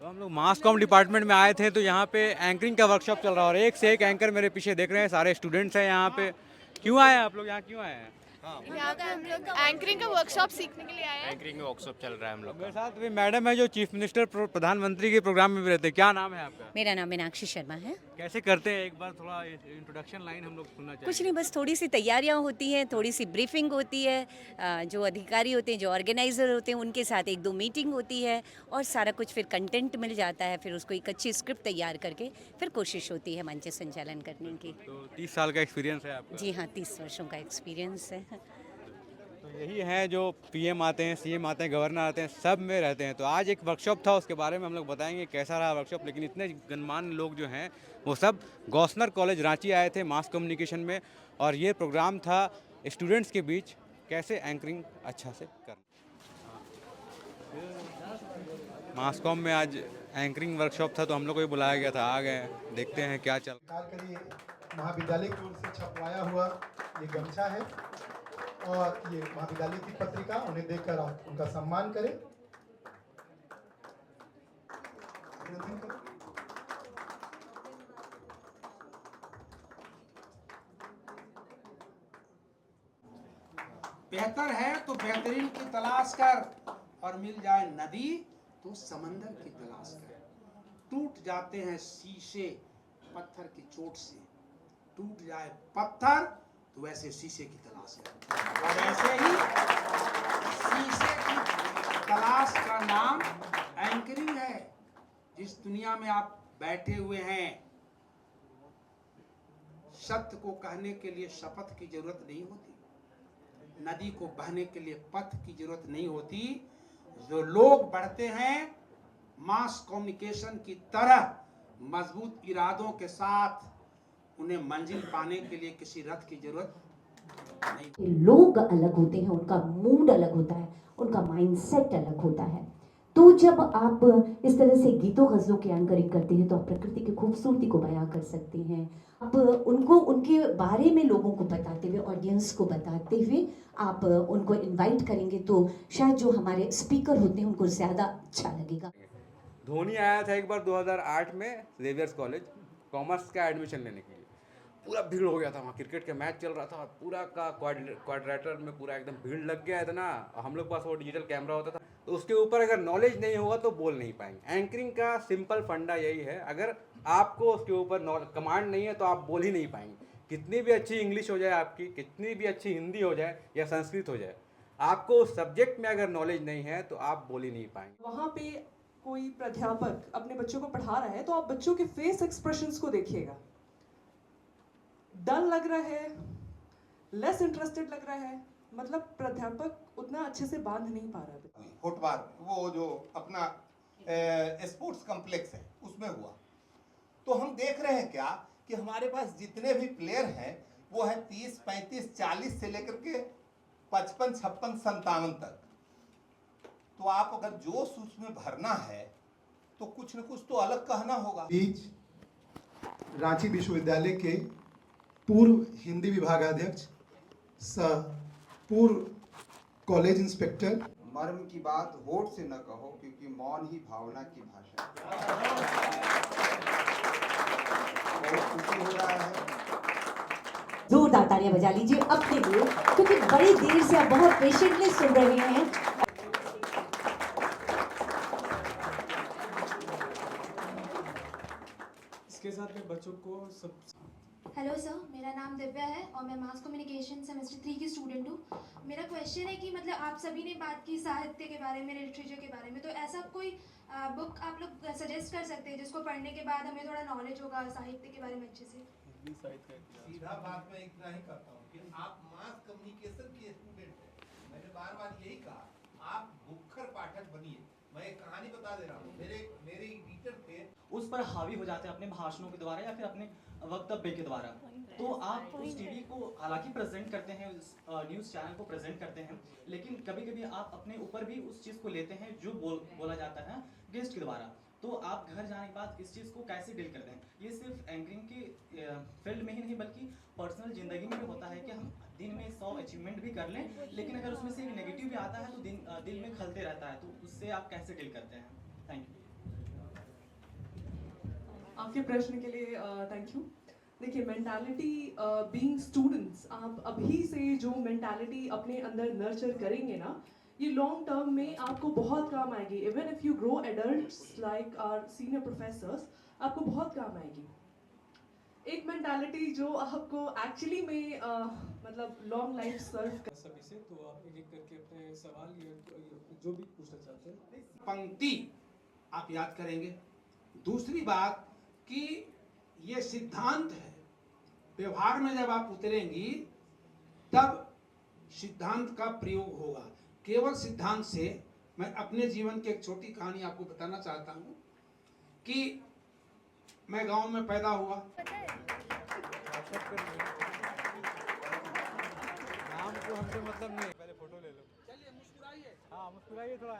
तो हम लोग मास कॉम डिपार्टमेंट में आए थे, तो यहाँ पे एंकरिंग का वर्कशॉप चल रहा है और एक से एक एंकर मेरे पीछे देख रहे हैं, सारे स्टूडेंट्स हैं यहाँ पे। क्यों आए हैं आप लोग यहाँ, क्यों आए हैं? यहाँ पे हम लोग एंकरिंग का वर्कशॉप सीखने के लिए आए हैं। एंकरिंग वर्कशॉप चल रहा है हम लोग मेरे का। साथ भी मैडम है जो चीफ मिनिस्टर प्रधानमंत्री के प्रोग्राम में भी रहते हैं। क्या नाम है आपका? मेरा नाम मीनाक्षी शर्मा है। कैसे करते हैं, एक बार थोड़ा इंट्रोडक्शन लाइन हम लोग सुनना कुछ चाहिए। नहीं, बस थोड़ी सी तैयारियां होती हैं, थोड़ी सी ब्रीफिंग होती है। जो अधिकारी होते हैं, जो ऑर्गेनाइज़र होते हैं, उनके साथ एक दो मीटिंग होती है और सारा कुछ फिर कंटेंट मिल जाता है। फिर उसको एक अच्छी स्क्रिप्ट तैयार करके फिर कोशिश होती है मंच संचालन करने की। तो 30 साल का एक्सपीरियंस है आपका? जी हाँ, 30 वर्षों का एक्सपीरियंस है। तो यही है जो पीएम आते हैं, सीएम आते हैं, गवर्नर आते हैं, सब में रहते हैं। तो आज एक वर्कशॉप था, उसके बारे में हम लोग बताएंगे कैसा रहा वर्कशॉप। लेकिन इतने गणमान्य लोग जो हैं वो सब गौसनर कॉलेज रांची आए थे मास कम्युनिकेशन में, और ये प्रोग्राम था स्टूडेंट्स के बीच कैसे एंकरिंग अच्छा से करना। मास कॉम में आज एंकरिंग वर्कशॉप था, तो हम लोग को भी बुलाया गया था, आ गए, देखते हैं क्या चल। महाविद्यालय की ओर से छपवाया हुआ ये गमछा है और ये महाविद्यालय की पत्रिका, उन्हें देखकर आप उनका सम्मान करें। बेहतर है तो बेहतरीन की तलाश कर, और मिल जाए नदी तो समंदर की तलाश कर। टूट जाते हैं शीशे पत्थर की चोट से, टूट जाए पत्थर तो वैसे शीशे की तलाश है। और ऐसे ही शीशे की तलाश का नाम एंकरिंग है। जिस दुनिया में आप बैठे हुए हैं, सत्य को कहने के लिए शपथ की जरूरत नहीं होती, नदी को बहने के लिए पथ की जरूरत नहीं होती। जो लोग बढ़ते हैं मास कम्युनिकेशन की तरह मजबूत इरादों के साथ, उन्हें मंजिल पाने के लिए किसी रथ की जरूरत नहीं। लोग अलग होते हैं, उनका मूड अलग होता है, उनका माइंडसेट अलग होता है। तो जब आप इस तरह से गीतों गज़लों के एंकरिंग करते हैं तो आप प्रकृति की खूबसूरती को बयां कर सकते हैं। आप उनको उनके बारे में लोगों को बताते हुए, ऑडियंस को बताते हुए आप उनको इनवाइट करेंगे तो शायद जो हमारे स्पीकर होते हैं उनको ज़्यादा अच्छा लगेगा। धोनी आया था एक बार 2008 में जेवियर्स कॉलेज कॉमर्स का एडमिशन लेने के लिए। पूरा भीड़ हो गया था वहाँ, क्रिकेट का मैच चल रहा था, पूरा का क्वाड्रेटर में पूरा एकदम भीड़ लग गया इतना। हम लोग पास वो डिजिटल कैमरा होता था, तो उसके ऊपर अगर नॉलेज नहीं होगा तो बोल नहीं पाएंगे। एंकरिंग का सिंपल फंडा यही है, अगर आपको उसके ऊपर कमांड नहीं है तो आप बोल ही नहीं पाएंगे। कितनी भी अच्छी इंग्लिश हो जाए आपकी, कितनी भी अच्छी हिंदी हो जाए या संस्कृत हो जाए, आपको उस सब्जेक्ट में अगर नॉलेज नहीं है तो आप बोल ही नहीं पाएंगे। वहाँ पे कोई प्राध्यापक अपने बच्चों को पढ़ा रहा है तो आप बच्चों के फेस एक्सप्रेशंस को देखिएगा। डल लग रहा है, लेस इंटरेस्टेड लग रहा है, मतलब प्राध्यापक उतना अच्छे से बांध नहीं पा रहा है। फुटबाल वो जो अपना स्पोर्ट्स कॉम्प्लेक्स है उसमें हुआ, तो हम देख रहे हैं क्या कि हमारे पास जितने भी प्लेयर हैं वो है 30, 35, 40 से लेकर के 55, 56, 57 तक। तो आप अगर जोश उसमें भरना है तो कुछ न कुछ तो अलग कहना होगा। बीच रांची विश्वविद्यालय के पूर्व हिंदी विभागाध्यक्ष सह पूर्व कॉलेज इंस्पेक्टर। मर्म की बात होठ से न कहो क्योंकि मौन ही भावना की भाषा। बहुत खुशी हो रहा है, जोरदार तालियां बजा लीजिए अपने लिए, क्योंकि बड़ी देर से आप बहुत पेशेंटली सुन रहे हैं। इसके साथ में बच्चों को सब। हेलो सर, मेरा नाम दिव्या है और मैं मास कम्युनिकेशन सेमेस्टर 3 की स्टूडेंट हूँ। मेरा क्वेश्चन है कि मतलब आप सभी ने बात की साहित्य के बारे में, लिटरेचर के बारे में, तो ऐसा कोई बुक आप लोग सजेस्ट कर सकते हैं जिसको पढ़ने के बाद हमें थोड़ा नॉलेज होगा साहित्य के बारे में अच्छे से? सीधा बात मैं इतना ही करता हूँ कि आप मास कम्युनिकेशन के स्टूडेंट हैं। मैंने बार बार यही कहा, आप बुक्खर पाठक बनिए। मैं एक कहानी बता दे रहा हूँ, मेरे एडिटर थे, उस पर हावी हो जाते हैं अपने भाषणों के द्वारा या फिर अपने वक्तव्य के द्वारा। तो आप उस टीवी को हालांकि प्रेजेंट करते हैं, उस न्यूज़ चैनल को प्रेजेंट करते हैं, लेकिन कभी कभी आप अपने ऊपर भी उस चीज़ को लेते हैं जो बोला जाता है गेस्ट के द्वारा। तो आप घर जाने के बाद इस चीज़ को कैसे डील करते हैं? ये सिर्फ एंकरिंग के फील्ड में ही नहीं बल्कि पर्सनल ज़िंदगी में भी होता है कि हम दिन में 100 अचीवमेंट भी कर लें, लेकिन अगर उसमें से एक नेगेटिव भी आता है तो दिल में खलते रहता है। तो उससे आप कैसे डील करते हैं? Thank you. आपके प्रश्न के लिए थैंक यू। देखिए मेंटालिटी बीइंग स्टूडेंट्स, आप अभी से जो मेंटालिटी अपने अंदर नर्चर करेंगे ना, ये लॉन्ग टर्म में आपको बहुत काम आएगी। Even if you grow adults like our senior professors, आपको बहुत काम आएगी। एक मेंटालिटी जो आपको एक्चुअली में मतलब लॉन्ग लाइफ सर्व कर सभी से, तो आप एक एक करके अपने सवाल या जो भी पूछना चाहते हैं पंक्ति आप याद करेंगे। दूसरी बात कि ये सिद्धांत है, व्यवहार में जब आप उतरेंगी तब सिद्धांत का प्रयोग होगा। केवल सिद्धांत से, मैं अपने जीवन की एक छोटी कहानी आपको बताना चाहता हूँ कि मैं गांव में पैदा हुआ। नाम को हमसे मतलब नहीं, पहले फोटो ले लो। चलिए मुस्कुराइए, हाँ मुस्कुराइए थोड़ा।